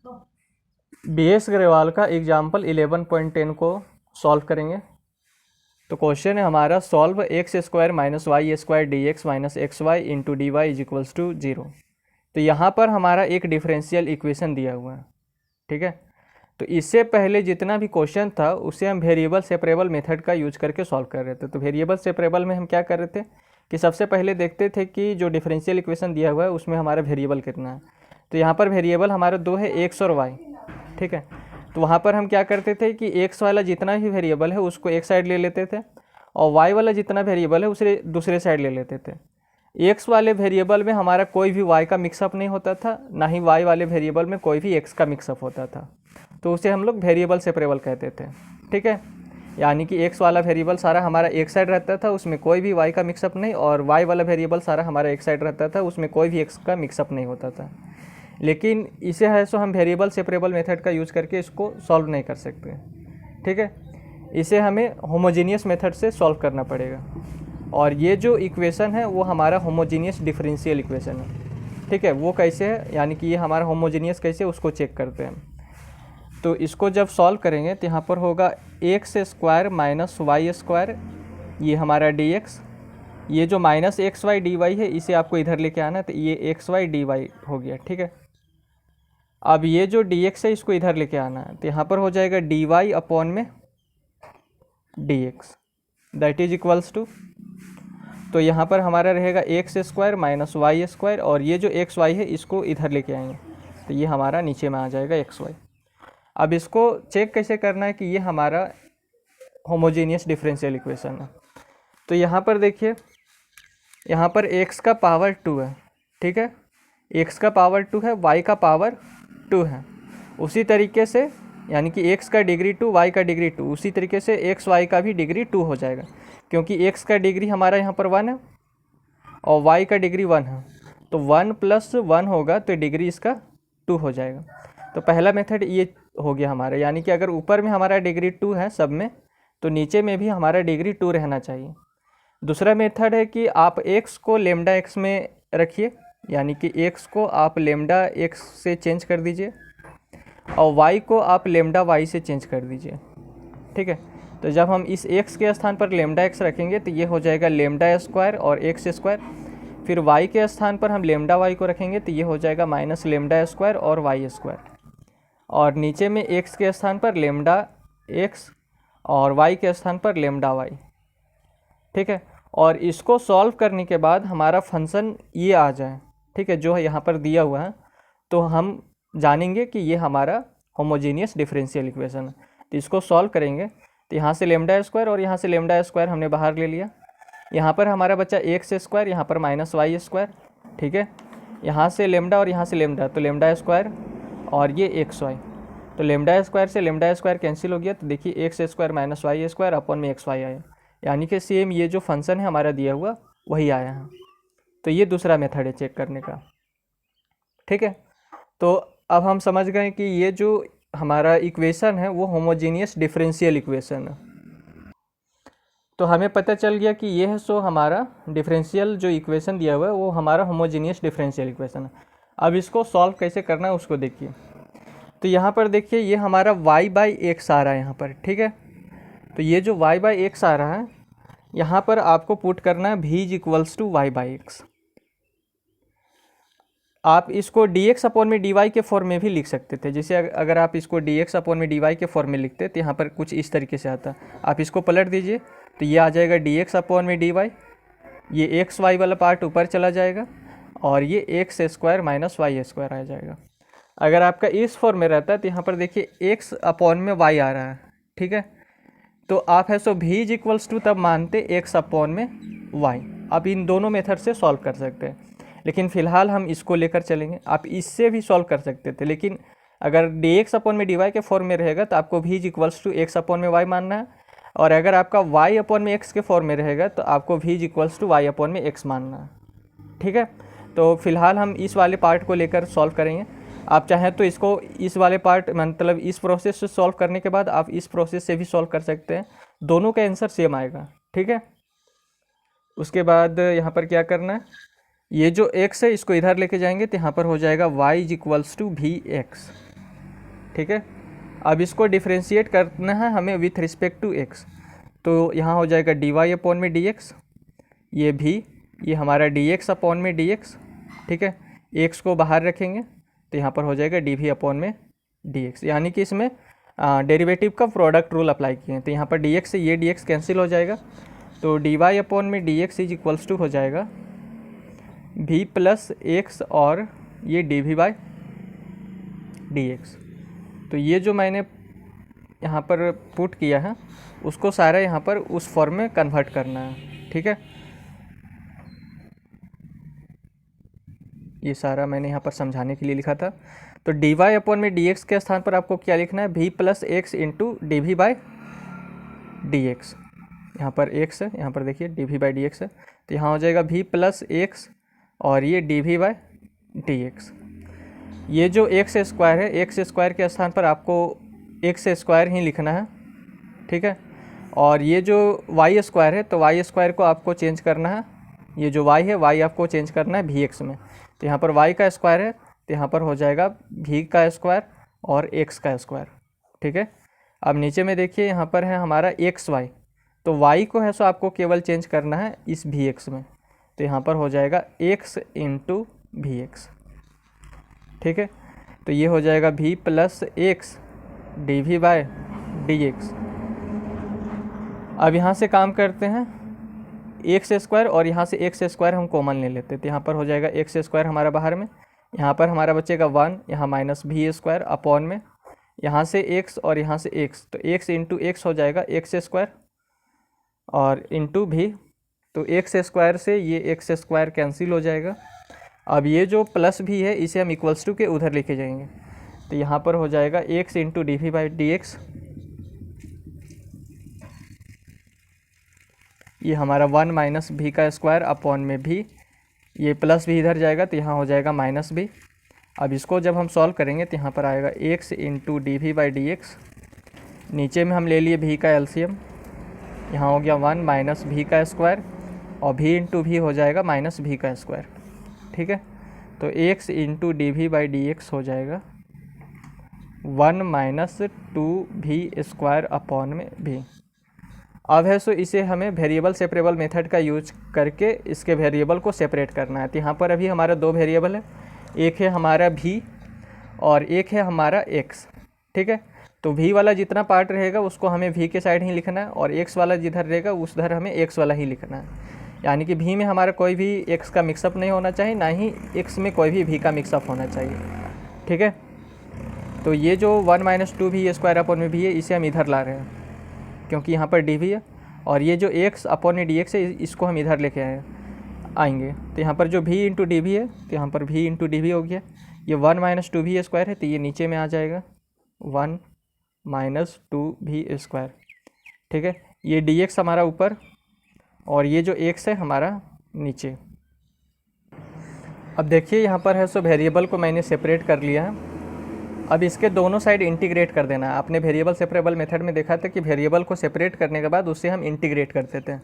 BS Grewal का example 11.10 को solve करेंगे। तो क्वेश्चन है हमारा, solve x square minus Y square d x minus x y into d y is equals to 0। तो यहाँ पर हमारा एक डिफरेंशियल इक्वेशन दिया हुआ है, ठीक है। तो इससे पहले जितना भी क्वेश्चन था उसे हम वेरिएबल सेपरेबल मेथड का यूज करके सॉल्व कर रहे थे। तो वेरिएबल सेपरेबल में हम क्या कर रहे थे कि सबसे पहले देखते थे कि जो डिफरेंशियल इक्वेशन दिया हुआ है उसमें हमारा वेरिएबल कितना है। तो यहाँ पर वेरिएबल हमारे दो है, एक्स और वाई, ठीक है। तो वहाँ पर हम क्या करते थे कि एक्स वाला जितना भी वेरिएबल है उसको एक साइड ले लेते थे और वाई वाला जितना वेरिएबल है उसे दूसरे साइड ले लेते थे। एक्स वाले वेरिएबल में हमारा कोई भी वाई का मिक्सअप नहीं होता था, ना ही वाई वाले वेरिएबल में कोई भी एक्स का मिक्सअप होता था। तो उसे हम लोग वेरिएबल सेपरेबल कहते थे, ठीक है। यानी कि एक्स वाला वेरिएबल सारा हमारा एक साइड रहता था, उसमें कोई भी वाई का मिक्सअप नहीं, और वाई वाला वेरिएबल सारा हमारा एक साइड रहता था, उसमें कोई भी एक्स का मिक्सअप नहीं होता था। लेकिन इसे है सो हम वेरिएबल सेपरेबल मेथड का यूज़ करके इसको सॉल्व नहीं कर सकते, ठीक है। इसे हमें होमोजीनियस मेथड से सॉल्व करना पड़ेगा। और ये जो इक्वेशन है वो हमारा होमोजीनियस डिफरेंशियल इक्वेशन है, ठीक है। वो कैसे है, यानी कि ये हमारा होमोजीनियस कैसे, उसको चेक करते हैं। तो इसको जब सॉल्व करेंगे तो यहाँ पर होगा x square minus Y square, ये हमारा डी एक्स, ये जो minus x y d y है इसे आपको इधर लेके आना है, तो ये एक्स वाई डी वाई हो गया, ठीक है। अब ये जो डी एक्स है इसको इधर लेके आना है, तो यहाँ पर हो जाएगा डी वाई अपॉन में d x that is equals to, तो यहाँ पर हमारा रहेगा x square minus Y square, और ये जो एक्स वाई है इसको इधर लेके आएंगे तो ये हमारा नीचे में आ जाएगा एक्स वाई। अब इसको चेक कैसे करना है कि ये हमारा होमोजीनियस डिफरेंशियल इक्वेशन है। तो यहाँ पर देखिए, यहाँ पर x का पावर 2 है, ठीक है। x का पावर 2 है, y का पावर 2 है। उसी तरीके से यानी कि x का डिग्री 2, y का डिग्री 2, उसी तरीके से x y का भी डिग्री 2 हो जाएगा, क्योंकि x का डिग्री हमारा यहाँ पर 1 है और y का डिग्री 1 है। तो 1 + 1 होगा तो डिग्री इसका 2 हो जाएगा। तो पहला मेथड ये हो गया हमारा, यानी कि अगर ऊपर में हमारा डिग्री 2 है सब में, तो नीचे में भी हमारा डिग्री 2 रहना चाहिए। दूसरा मेथड है कि आप x को लेमडा x में रखिए, यानी कि x को आप लेमडा x से चेंज कर दीजिए और y को आप लेमडा y से चेंज कर दीजिए, ठीक है। तो जब हम इस x के स्थान पर लेमडा x रखेंगे तो ये हो जाएगा लेमडा स्क्वायर और एक्स स्क्वायर, फिर y के स्थान पर हम लेमडा y को रखेंगे तो ये हो जाएगा माइनस लेमडा स्क्वायर और वाई स्क्वायर, और नीचे में x के स्थान पर लेमडा x और y के स्थान पर लेमडा y, ठीक है। और इसको सॉल्व करने के बाद हमारा फंक्शन ये आ जाए, ठीक है, जो है यहाँ पर दिया हुआ है, तो हम जानेंगे कि ये हमारा होमोजीनियस डिफरेंशियल इक्वेशन है। तो इसको सॉल्व करेंगे तो यहाँ से लेमडा स्क्वायर और यहाँ से लेमडा स्क्वायर हमने बाहर ले लिया, यहाँ पर हमारा बच्चा एक्स स्क्वायर, यहाँ पर माइनस वाई स्क्वायर, ठीक है। यहाँ से लेमडा और यहाँ से लेमडा, तो लेमडा स्क्वायर और ये एक्स वाई, तो लेमडा स्क्वायर से लेमडा स्क्वायर कैंसिल हो गया, तो देखिए x square minus Y square upon में एक्स वाई आया, यानी कि सेम ये जो फंक्शन है हमारा दिया हुआ वही आया है। तो ये दूसरा मेथड है चेक करने का, ठीक है। तो अब हम समझ गए कि ये जो हमारा इक्वेशन है वो होमोजीनियस डिफरेंशियल इक्वेशन है। तो हमें पता चल गया कि ये है सो हमारा डिफरेंशियल जो इक्वेशन दिया हुआ है वो हमारा होमोजीनियस डिफरेंशियल इक्वेशन है। अब इसको सॉल्व कैसे करना है उसको देखिए। तो यहाँ पर देखिए ये हमारा y/x आ रहा है यहाँ पर, ठीक है। तो ये जो y/x आ रहा है यहाँ पर आपको पुट करना है v = y/x। आप इसको dx अपॉन में dy के फॉर्म में भी लिख सकते थे, जैसे अगर आप इसको dx अपॉन में dy के फॉर्म में लिखते तो यहाँ पर कुछ इस तरीके से आता। आप इसको पलट दीजिए तो ये आ जाएगा dx अपॉन में dy, ये एक्स वाई वाला पार्ट ऊपर चला जाएगा और ये X square minus Y square आ जाएगा। अगर आपका इस फॉर्म में रहता है तो यहाँ पर देखिए x अपॉन में y आ रहा है, ठीक है। तो आप है सो v = तब मानते x अपॉन में y। आप इन दोनों मेथड से सॉल्व कर सकते हैं, लेकिन फ़िलहाल हम इसको लेकर चलेंगे। आप इससे भी सॉल्व कर सकते थे, लेकिन अगर dx अपॉन में dy के फॉर्म में रहेगा तो आपको v = x अपॉन में y मानना है, और अगर आपका y अपॉन में x के फॉर्म में रहेगा तो आपको v = y अपॉन में x मानना है, ठीक है। तो फिलहाल हम इस वाले पार्ट को लेकर सॉल्व करेंगे। आप चाहें तो इसको इस वाले पार्ट मतलब इस प्रोसेस से सॉल्व करने के बाद आप इस प्रोसेस से भी सॉल्व कर सकते हैं, दोनों का आंसर सेम आएगा, ठीक है। उसके बाद यहाँ पर क्या करना है, ये जो x है इसको इधर लेके जाएंगे तो यहाँ पर हो जाएगा y = vx, ठीक है। अब इसको डिफ्रेंशिएट करना है हमें विथ रिस्पेक्ट टू एक्स, तो यहाँ हो जाएगा डी वाई अपॉन में डी एक्स, ये भी, ये हमारा डी एक्स अपॉन में डी एक्स, ठीक है। एक्स को बाहर रखेंगे तो यहाँ पर हो जाएगा डी वी अपॉन में डी एक्स, यानी कि इसमें डेरिवेटिव का प्रोडक्ट रूल अप्लाई किए हैं, तो यहाँ पर डी एक्स से ये डी एक्स कैंसिल हो जाएगा, तो डी वाई अपॉन में d x is equals to हो जाएगा भी प्लस एक्स और ये d v by d x. तो ये जो मैंने यहाँ पर पुट किया है उसको सारा यहाँ पर उस फॉर्म में कन्वर्ट करना है, ठीक है। ये सारा मैंने यहाँ पर समझाने के लिए लिखा था। तो डी वाई अपॉन में डी एक्स के स्थान पर आपको क्या लिखना है, v plus x into d v by d x. यहाँ पर एक्स है, यहाँ पर देखिए d v by d x है, तो यहाँ हो जाएगा भी प्लस एक्स और ये d v by d x. ये जो एक्स स्क्वायर है, एक्स स्क्वायर के स्थान पर आपको एक्स स्क्वायर ही लिखना है, ठीक है। और ये जो वाई स्क्वायर है, तो वाई स्क्वायर को आपको चेंज करना है, ये जो वाई है वाई आपको चेंज करना है भी एक्स में, तो यहाँ पर वाई का स्क्वायर है तो यहाँ पर हो जाएगा भी का स्क्वायर और एक्स का स्क्वायर, ठीक है। अब नीचे में देखिए यहाँ पर है हमारा एक्स वाई, तो वाई को है सो आपको केवल चेंज करना है इस भी एक्स में, तो यहाँ पर हो जाएगा एक्स इंटू भी एक्स, ठीक है। तो ये हो जाएगा v plus x d v by d x. अब यहाँ से काम करते हैं, एक्स स्क्वायर और यहाँ से एक्स स्क्वायर हम कॉमन ले लेते हैं, तो यहाँ पर हो जाएगा एक्स स्क्वायर हमारा बाहर में, यहाँ पर हमारा बचेगा 1, यहाँ माइनस भी स्क्वायर अपॉन में यहाँ से एक्स और यहाँ से एक्स, तो एक्स इंटू एक्स हो जाएगा एक्स स्क्वायर और इंटू भी, तो एक्स स्क्वायर से ये एक्स स्क्वायर कैंसिल हो जाएगा। अब ये जो प्लस भी है इसे हम इक्वल्स टू के उधर लेके जाएंगे, तो यहाँ पर हो जाएगा x into d v by d x, ये हमारा 1 माइनस भी का स्क्वायर अपॉन में भी, ये प्लस भी इधर जाएगा तो यहाँ हो जाएगा माइनस भी। अब इसको जब हम सॉल्व करेंगे तो यहाँ पर आएगा x into d v by d x, नीचे में हम ले लिए भी का एलसीएम, यहाँ हो गया 1 माइनस भी का स्क्वायर और भी इंटू भी हो जाएगा माइनस भी का स्क्वायर, ठीक है। तो x into d v by d x हो जाएगा 1 माइनस 2 भी स्क्वायर अपॉन में भी। अब है सो इसे हमें वेरिएबल सेपरेबल मेथड का यूज करके इसके वेरिएबल को सेपरेट करना है। तो यहाँ पर अभी हमारा 2 वेरिएबल है, एक है हमारा भी और एक है हमारा एक्स, ठीक है। तो भी वाला जितना पार्ट रहेगा उसको हमें भी के साइड ही लिखना है और एक्स वाला जिधर रहेगा उस उधर हमें एक्स वाला ही लिखना है, यानी कि भी में हमारा कोई भी एक्स का मिक्सअप नहीं होना चाहिए, ना ही एक्स में कोई भी का मिक्सअप होना चाहिए, ठीक है। तो ये जो 1 माइनस 2 भी स्क्वायर अपॉन में भी है इसे हम इधर ला रहे हैं क्योंकि यहाँ पर डी भी है, और ये जो एक्स अपॉन में डी एक्स है इसको हम इधर लेके आएंगे। तो यहाँ पर जो भी इंटू डी भी है तो यहाँ पर भी इंटू डी भी हो गया, ये 1 माइनस 2 भी स्क्वायर है तो ये नीचे में आ जाएगा 1 माइनस 2 भी स्क्वायर, ठीक है। ये डी एक्स हमारा ऊपर और ये जो एक्स है हमारा नीचे। अब देखिए यहाँ पर है सो वेरिएबल को मैंने सेपरेट कर लिया है, अब इसके दोनों साइड इंटीग्रेट कर देना है। आपने वेरिएबल सेपरेबल मेथड में देखा था कि वेरिएबल को सेपरेट करने के बाद उससे हम इंटीग्रेट कर देते हैं,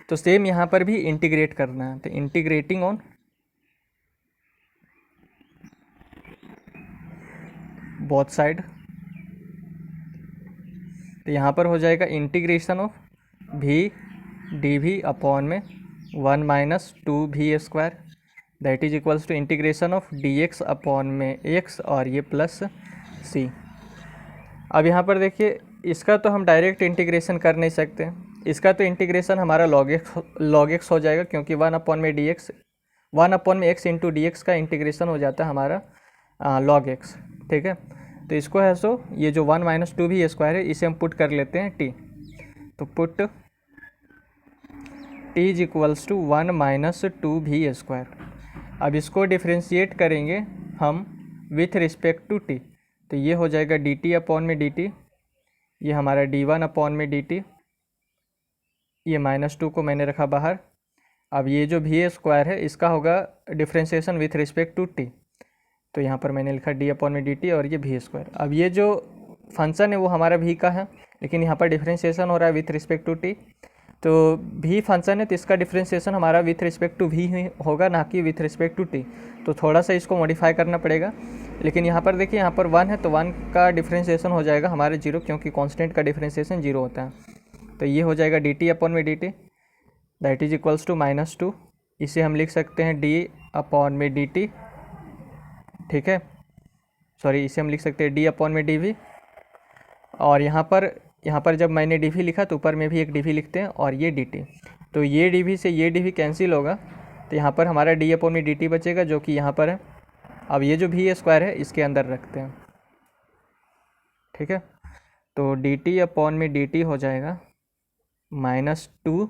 तो सेम यहाँ पर भी इंटीग्रेट करना है। तो इंटीग्रेटिंग ऑन बोथ साइड, तो यहाँ पर हो जाएगा integration of v d v upon में 1 minus 2 v square that is equals to integration of d x upon में एक्स और ये प्लस सी। अब यहाँ पर देखिए इसका तो हम डायरेक्ट इंटीग्रेशन कर नहीं सकते, इसका तो इंटीग्रेशन हमारा लॉग एक्स हो जाएगा क्योंकि 1 अपॉन में डी एक्स 1 अपॉन में एक्स इंटू डी एक्स का इंटीग्रेशन हो जाता है हमारा लॉग एक्स, ठीक है। तो इसको है सो ये जो 1 माइनस 2 भी स्क्वायर है इसे हम पुट कर लेते हैं टी, तो put t is equals to 1 minus 2 v square. अब इसको डिफ्रेंशिएट करेंगे हम विथ रिस्पेक्ट टू टी, तो ये हो जाएगा डी टी अपॉन में डी टी, ये हमारा d1 अपॉन में dt, ये -2 को मैंने रखा बाहर। अब ये जो भी स्क्वायर है इसका होगा differentiation with respect to t, तो यहाँ पर मैंने लिखा d अपॉन में dt और ये भी स्क्वायर। अब ये जो फंक्शन है वो हमारा भी का है, लेकिन यहाँ पर डिफ्रेंशिएशन हो रहा है विथ रिस्पेक्ट टू t, तो भी फंक्शन है तो इसका डिफ्रेंशिएशन हमारा विथ रिस्पेक्ट टू भी होगा, ना कि विथ रिस्पेक्ट टू टी। तो थोड़ा सा इसको मॉडिफाई करना पड़ेगा। लेकिन यहाँ पर देखिए, यहाँ पर 1 है तो 1 का डिफ्रेंशिएशन हो जाएगा हमारे 0, क्योंकि कांस्टेंट का डिफ्रेंशिएशन 0 होता है। तो ये हो जाएगा dt अपॉन में dt that is equals to -2। इसे हम लिख सकते हैं d अपॉन में dt, ठीक है, सॉरी, इसे हम लिख सकते हैं d अपॉन में dv। और यहाँ पर जब मैंने dv लिखा तो ऊपर में भी एक dv लिखते हैं और ये dt। तो ये dv से ये dv कैंसिल होगा, तो यहाँ पर हमारा d अपॉन में dt बचेगा, जो कि यहाँ पर है। अब ये जो v स्क्वायर है इसके अंदर रखते हैं, ठीक है। तो dt अपॉन में dt हो जाएगा -2,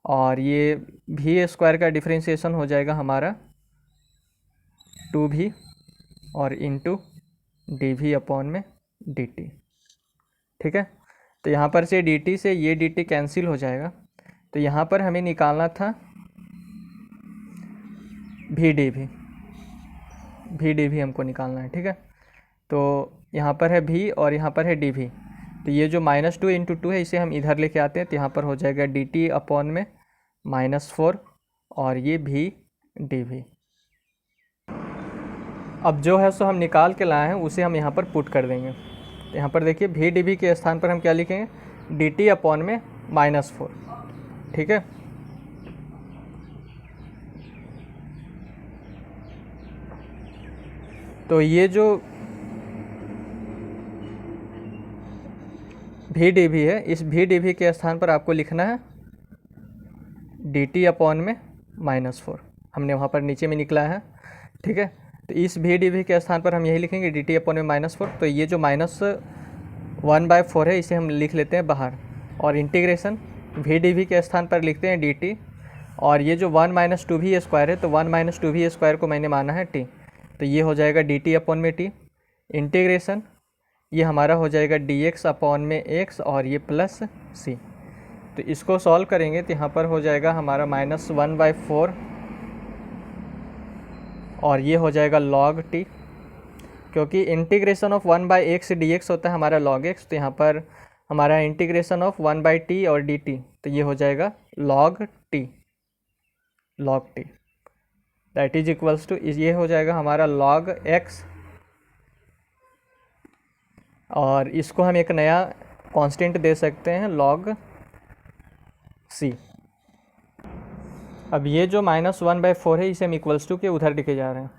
और ये v स्क्वायर का डिफ्रेंशिएशन हो जाएगा हमारा 2v और इंटू dv अपॉन में dt, ठीक है। तो यहाँ पर से dt से ये dt कैंसिल हो जाएगा। तो यहाँ पर हमें निकालना था v dv हमको निकालना है, ठीक है। तो यहाँ पर है v और यहाँ पर है dv। तो ये जो -2 इंटू 2 है इसे हम इधर लेके आते हैं, तो यहाँ पर हो जाएगा dt अपॉन में -4 और ये v dv। अब जो है सो हम निकाल के लाए हैं उसे हम यहाँ पर पुट कर देंगे। तो यहाँ पर देखिए v dv के स्थान पर हम क्या लिखेंगे, dt अपॉन में -4, ठीक है। तो ये जो v dv है, इस v dv के स्थान पर आपको लिखना है dt अपॉन में -4, हमने वहाँ पर नीचे में निकला है, ठीक है। तो इस v dv के स्थान पर हम यही लिखेंगे dt अपॉन में -4। तो ये जो -1/4 है इसे हम लिख लेते हैं बाहर, और इंटीग्रेशन v dv के स्थान पर लिखते हैं dt, और ये जो 1 - 2v स्क्वायर है तो 1 - 2v स्क्वायर को मैंने माना है t। तो ये हो जाएगा dt अपॉन में t, इंटीग्रेशन ये हमारा हो जाएगा dx अपॉन में x और ये प्लस c। तो इसको सॉल्व करेंगे तो यहाँ पर हो जाएगा हमारा -1/4 और ये हो जाएगा log t, क्योंकि इंटीग्रेशन ऑफ 1/x dx होता है हमारा log x। तो यहाँ पर हमारा इंटीग्रेशन ऑफ 1/t और dt, तो ये हो जाएगा log t that is equals to, ये हो जाएगा हमारा log x, और इसको हम एक नया कांस्टेंट दे सकते हैं log c। अब ये जो -1/4 है इसे हम इक्वल्स टू के उधर लिखे जा रहे हैं,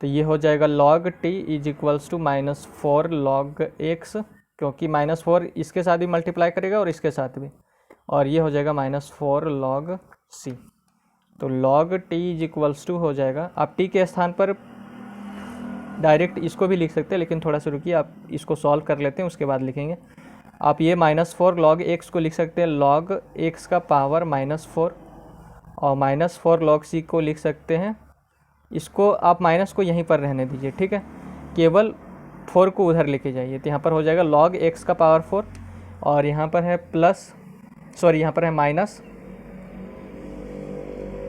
तो ये हो जाएगा log t is equals to -4 log x, क्योंकि -4 इसके साथ भी मल्टीप्लाई करेगा और इसके साथ भी, और ये हो जाएगा -4 log c। तो log t is equals to हो जाएगा, आप t के स्थान पर डायरेक्ट इसको भी लिख सकते हैं, लेकिन थोड़ा सा रुकिए, आप इसको सॉल्व कर लेते हैं उसके बाद लिखेंगे। आप ये -4 log x को लिख सकते हैं log x का पावर -4, और -4 log c को लिख सकते हैं, इसको आप माइनस को यहीं पर रहने दीजिए, ठीक है, केवल 4 को उधर लेके जाइए। तो यहाँ पर हो जाएगा log x का पावर 4, और यहाँ पर है प्लस, सॉरी यहाँ पर है माइनस,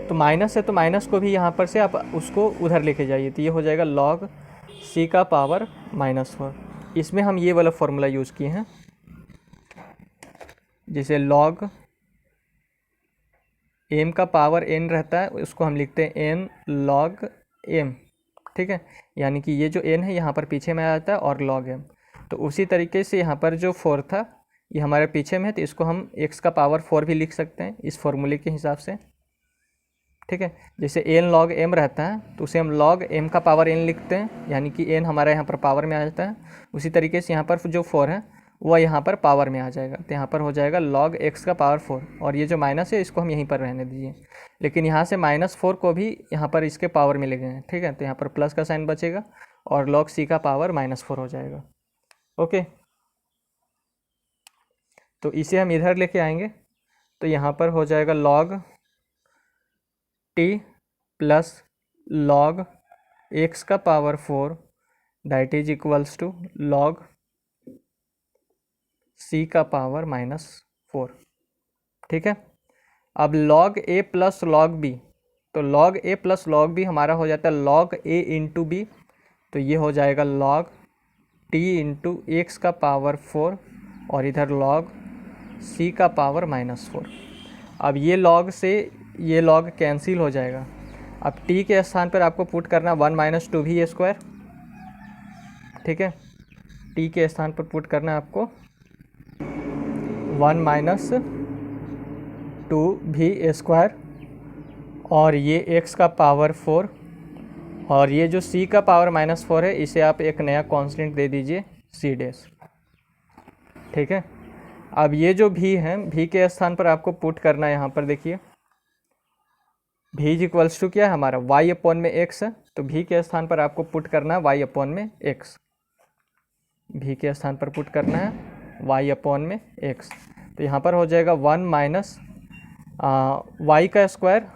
तो माइनस है तो माइनस को भी यहाँ पर से आप उसको उधर लेके जाइए। तो ये हो जाएगा log c का पावर -4। इसमें हम ये वाला फॉर्मूला यूज़ किए हैं, जिसे log m का पावर n रहता है उसको हम लिखते हैं n log m, ठीक है। यानी कि ये जो n है यहाँ पर पीछे में आ जाता है और log m। तो उसी तरीके से यहाँ पर जो 4 था ये हमारे पीछे में है, तो इसको हम x का पावर 4 भी लिख सकते हैं इस फॉर्मूले के हिसाब से, ठीक है। जैसे n log m रहता है तो उसे हम log m का पावर n लिखते हैं, यानी कि n हमारा यहाँ पर पावर में आ जाता है। उसी तरीके से यहाँ पर जो 4 है वह यहाँ पर पावर में आ जाएगा, तो यहाँ पर हो जाएगा log x का पावर 4, और ये जो माइनस है इसको हम यहीं पर रहने दीजिए। लेकिन यहाँ से -4 को भी यहाँ पर इसके पावर में ले गए, ठीक है। तो यहाँ पर प्लस का साइन बचेगा और log c का पावर -4 हो जाएगा, ओके। तो इसे हम इधर लेके आएंगे, तो यहाँ पर हो जाएगा log t plus log x का power 4 that is equals to log c का पावर -4, ठीक है। अब log a plus log b, तो log a plus log b हमारा हो जाता है log a इंटू b, तो ये हो जाएगा log t इंटू x का पावर 4 और इधर log c का पावर -4। अब ये लॉग से ये लॉग कैंसिल हो जाएगा। अब t के स्थान पर आपको पुट करना 1 माइनस 2v², ठीक है। t के स्थान पर पुट करना आपको 1 माइनस 2v², और ये x का पावर 4, और ये जो c का पावर -4 है इसे आप एक नया कांस्टेंट दे दीजिए c', ठीक है। अब ये जो v है, v के स्थान पर आपको पुट करना है, यहाँ पर देखिए v इक्वल्स टू क्या है हमारा y/x है, तो v के स्थान पर आपको पुट करना है y/x, v के स्थान पर पुट करना है y/x। तो यहाँ पर हो जाएगा 1 माइनस y का स्क्वायर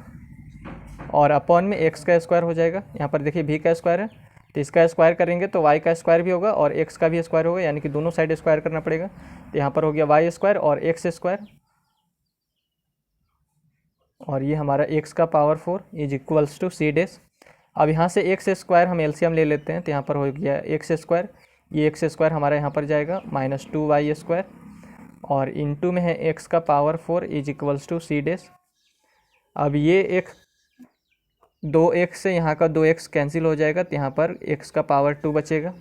और अपॉन में x का स्क्वायर हो जाएगा। यहाँ पर देखिए v का स्क्वायर है, तो इसका स्क्वायर करेंगे तो y का स्क्वायर भी होगा और x का भी स्क्वायर होगा, यानी कि दोनों साइड स्क्वायर करना पड़ेगा। तो यहाँ पर हो गया y स्क्वायर और x स्क्वायर, और ये हमारा x का power 4 is equals to c'। अब यहाँ से x स्क्वायर हम एलसीएम ले लेते हैं, तो यहाँ पर हो गया x स्क्वायर, ये x स्क्वायर हमारा यहाँ पर जाएगा -2y², और इनटू में है x का power 4 is equals to c'। अब ये एक 2x से यहाँ का 2x कैंसिल हो जाएगा, तो यहाँ पर x का पावर 2 बचेगा,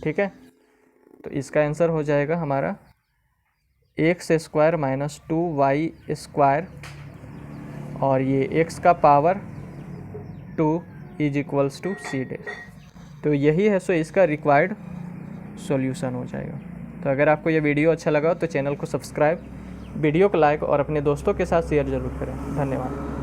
ठीक है। तो इसका आंसर हो जाएगा हमारा x स्क्वायर माइनस 2y², और ये x का power 2 is equals to c'। तो यही है सो इसका रिक्वायर्ड सॉल्यूशन हो जाएगा। तो अगर आपको ये वीडियो अच्छा लगा तो चैनल को सब्सक्राइब, वीडियो को लाइक और अपने दोस्तों के साथ शेयर ज़रूर करें। धन्यवाद।